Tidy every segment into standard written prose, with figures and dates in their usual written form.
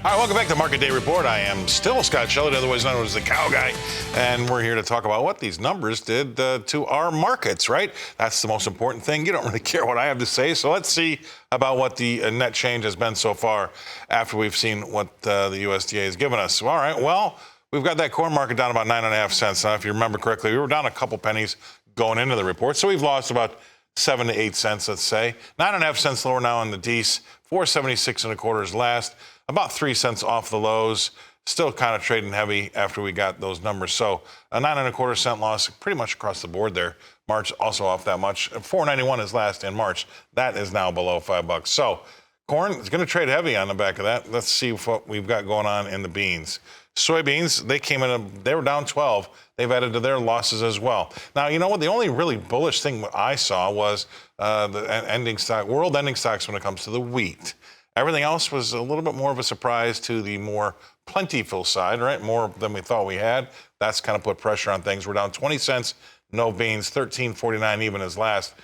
All right, welcome back to Market Day Report. I am still Scott Shellady, otherwise known as the Cow Guy, and we're here to talk about what these numbers did to our markets, right? That's the most important thing. You don't really care what I have to say, so let's see about what the net change has been so far after we've seen what the USDA has given us. All right, well, we've got that corn market down about 9.5 cents. Now, if you remember correctly, we were down a couple pennies going into the report, so we've lost about 7 to 8 cents, let's say. 9.5 cents lower now on the Dees. 4.76 1/4 is last. About 3 cents off the lows. Still kind of trading heavy after we got those numbers. So a 9 1/4 cent loss pretty much across the board there. March also off that much. 4.91 is last in March. That is now below $5. So corn is going to trade heavy on the back of that. Let's see what we've got going on in the beans. Soybeans, they came in, they were down 12. They've added to their losses as well. Now, you know what? The only really bullish thing I saw was the ending stock, world ending stocks when it comes to the wheat. Everything else was a little bit more of a surprise to the more plentiful side, right? More than we thought we had. That's kind of put pressure on things. We're down 20 cents, no beans, 13.49 even as last.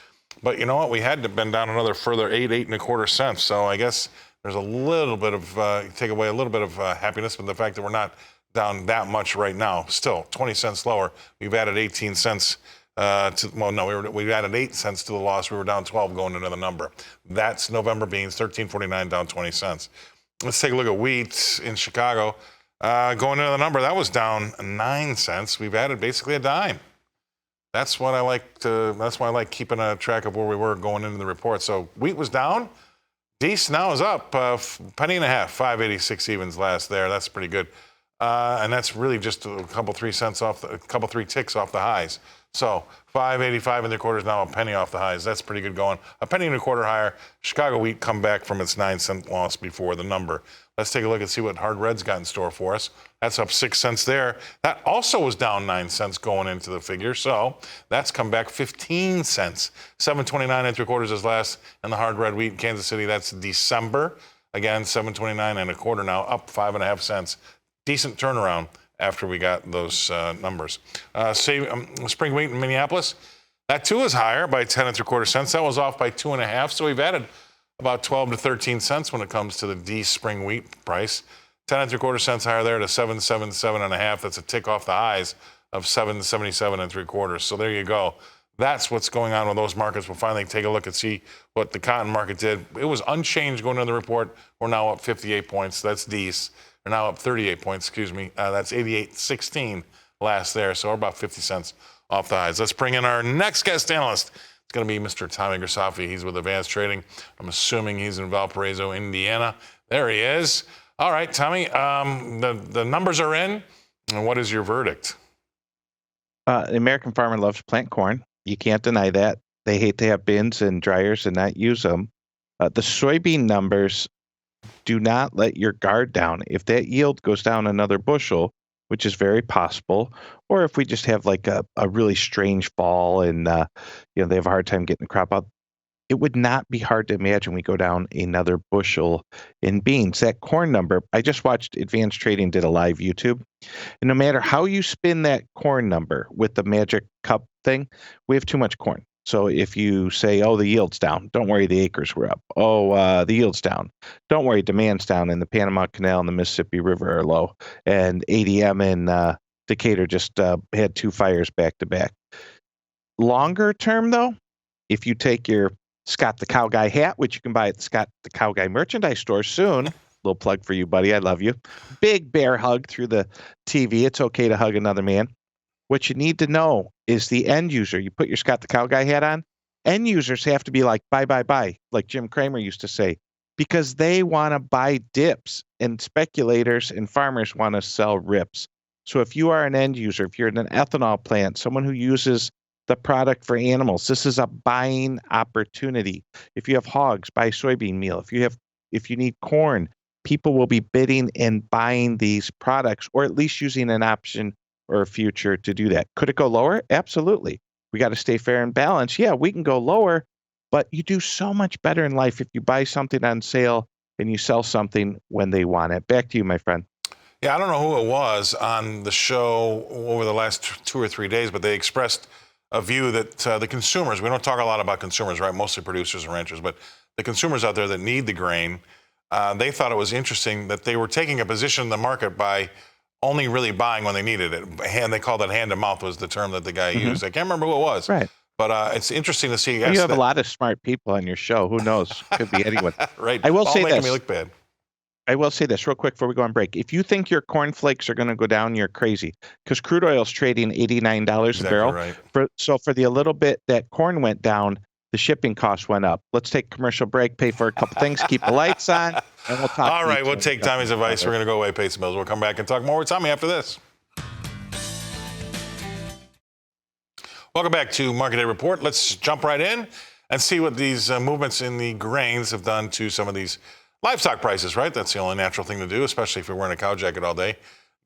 But you know what? We had to been down another further 8 1/4 cents. So I guess there's a little bit of, take away a little bit of happiness from the fact that we're not down that much right now. Still 20 cents lower. We've added 18 cents. We added 8 cents to the loss. We were down 12 going into the number. That's November beans, 13.49 down 20 cents. Let's take a look at wheat in Chicago. Going into the number, that was down 9 cents. We've added basically a dime. That's why I like keeping a track of where we were going into the report. So wheat was down. Dees now is up penny and a half, 5.86 evens last there. That's pretty good. And that's really just a couple 3 cents off, a couple 3 ticks off the highs. So 5.85 1/4 is now a penny off the highs. That's pretty good going. A penny and a quarter higher. Chicago wheat come back from its 9 cent loss before the number. Let's take a look and see what hard red's got in store for us. That's up 6 cents there. That also was down 9 cents going into the figure. So that's come back 15 cents. 7.29 3/4 is last. And the hard red wheat in Kansas City, that's December. Again, 7.29 1/4 now, up 5.5 cents. Decent turnaround after we got those numbers. Spring wheat in Minneapolis, that too is higher by 10 3/4 cents. That was off by 2.5. So we've added about 12 to 13 cents when it comes to the D spring wheat price. 10 3/4 cents higher there to 777 1/2. That's a tick off the highs of 777 3/4. So there you go. That's what's going on with those markets. We'll finally take a look and see what the cotton market did. It was unchanged going into the report. We're now up 58 points. That's D's. We're now up 38 points, excuse me. That's 88.16 last there. So we're about 50 cents off the highs. Let's bring in our next guest analyst. It's going to be Mr. Tommy Grisafi. He's with Advanced Trading. I'm assuming he's in Valparaiso, Indiana. There he is. All right, Tommy, the numbers are in. And what is your verdict? The American farmer loves to plant corn. You can't deny that. They hate to have bins and dryers and not use them. The soybean numbers, do not let your guard down. If that yield goes down another bushel, which is very possible, or if we just have like a really strange fall and they have a hard time getting the crop out, it would not be hard to imagine we go down another bushel in beans. That corn number, I just watched Advanced Trading did a live YouTube, and no matter how you spin that corn number with the magic cup thing, we have too much corn. So if you say, oh, the yield's down, don't worry, the acres were up. Oh, the yield's down. Don't worry, demand's down, and the Panama Canal and the Mississippi River are low. And ADM in Decatur just had 2 fires back to back. Longer term, though, if you take your Scott the Cow Guy hat, which you can buy at the Scott the Cow Guy merchandise store soon, little plug for you, buddy, I love you. Big bear hug through the TV. It's okay to hug another man. What you need to know is the end user. You put your Scott the Cow Guy hat on, end users have to be like, buy, buy, buy, like Jim Cramer used to say, because they want to buy dips, and speculators and farmers want to sell rips. So if you are an end user, if you're in an ethanol plant, someone who uses the product for animals, this is a buying opportunity. If you have hogs, buy soybean meal. If you need corn, people will be bidding and buying these products, or at least using an option or a future to do that. Could it go lower? Absolutely. We got to stay fair and balanced. Yeah, we can go lower, but you do so much better in life if you buy something on sale and you sell something when they want it. Back to you, my friend. Yeah, I don't know who it was on the show over the last 2 or 3 days, but they expressed a view that the consumers, we don't talk a lot about consumers, right? Mostly producers and ranchers, but the consumers out there that need the grain they thought it was interesting that they were taking a position in the market by only really buying when they needed it. And they called it hand to mouth was the term that the guy used. I can't remember who it was. Right. But it's interesting to see. Well, you have a lot of smart people on your show. Who knows? Could be anyone. Right. I will All say making this. me look bad. I will say this real quick before we go on break. If you think your cornflakes are going to go down, you're crazy, because crude oil is trading $89 a barrel. Right. So for the little bit that corn went down, the shipping costs went up. Let's take a commercial break, pay for a couple things, keep the lights on, and we'll talk. All right, we'll take Tommy's advice. We're going to go away, pay some bills. We'll come back and talk more with Tommy after this. Welcome back to Market Day Report. Let's jump right in and see what these movements in the grains have done to some of these livestock prices, right? That's the only natural thing to do, especially if you're wearing a cow jacket all day.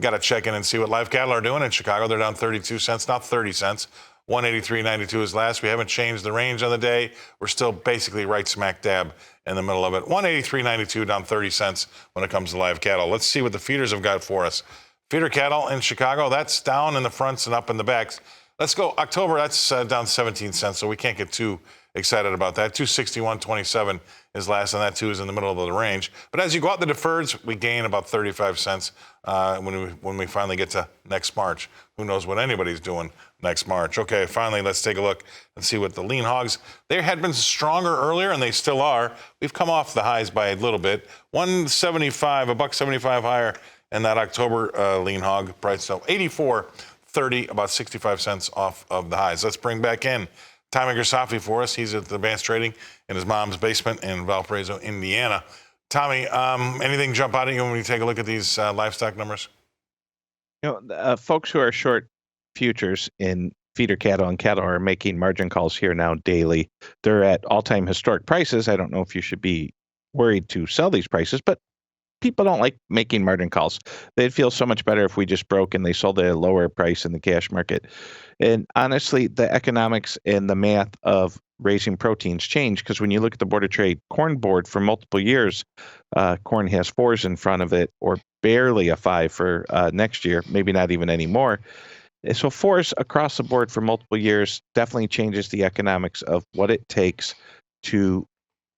Got to check in and see what live cattle are doing in Chicago. They're down 32 cents, not 30 cents. 183.92 is last. We haven't changed the range on the day. We're still basically right smack dab in the middle of it. 183.92 down 30 cents when it comes to live cattle. Let's see what the feeders have got for us. Feeder cattle in Chicago, that's down in the fronts and up in the backs. Let's go October, that's down 17 cents, so we can't get too excited about that. 261.27 is last, and that too is in the middle of the range. But as you go out the deferreds, we gain about 35 cents when we finally get to next March. Who knows what anybody's doing next March? Okay, finally, let's take a look and see what the lean hogs. They had been stronger earlier, and they still are. We've come off the highs by a little bit. 175, $1.75 higher in that October lean hog price. So 84.30, about 65 cents off of the highs. Let's bring back in Tommy Grisafi for us. He's at the advanced trading in his mom's basement in Valparaiso, Indiana. Tommy, anything jump out at you when you take a look at these livestock numbers? Folks who are short futures in feeder cattle and cattle are making margin calls here now daily. They're at all-time historic prices. I don't know if you should be worried to sell these prices, but people don't like making margin calls. They'd feel so much better if we just broke and they sold at a lower price in the cash market. And honestly, the economics and the math of raising proteins change, because when you look at the Board of Trade corn board for multiple years, corn has 4s in front of it, or barely a 5 for next year, maybe not even anymore. So 4s across the board for multiple years definitely changes the economics of what it takes to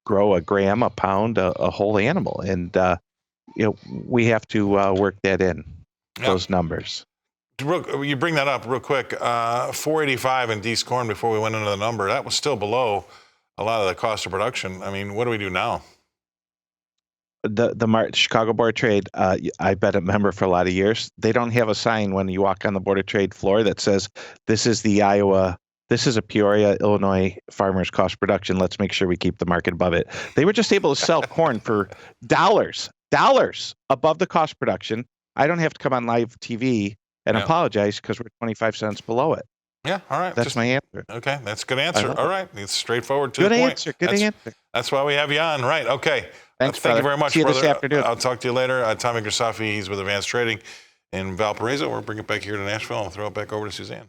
grow a gram, a pound, a whole animal. And we have to work that in, those numbers. You bring that up real quick. 485 in D's corn before we went into the number. That was still below a lot of the cost of production. I mean, what do we do now? The Chicago Board of Trade, I've been a member for a lot of years. They don't have a sign when you walk on the Board of Trade floor that says, this is a Peoria, Illinois farmer's cost production. Let's make sure we keep the market above it. They were just able to sell corn for dollars above the cost production. I don't have to come on live TV and apologize because we're 25 cents below it. Yeah, all right. That's my answer. Okay, that's a good answer. All right, it's straightforward to the point. Good answer. That's why we have you on. Right, okay. Thanks, thank you very much, See you brother. this afternoon. I'll talk to you later. Tommy Grisafi, he's with Advanced Trading in Valparaiso. We'll bring it back here to Nashville and throw it back over to Suzanne.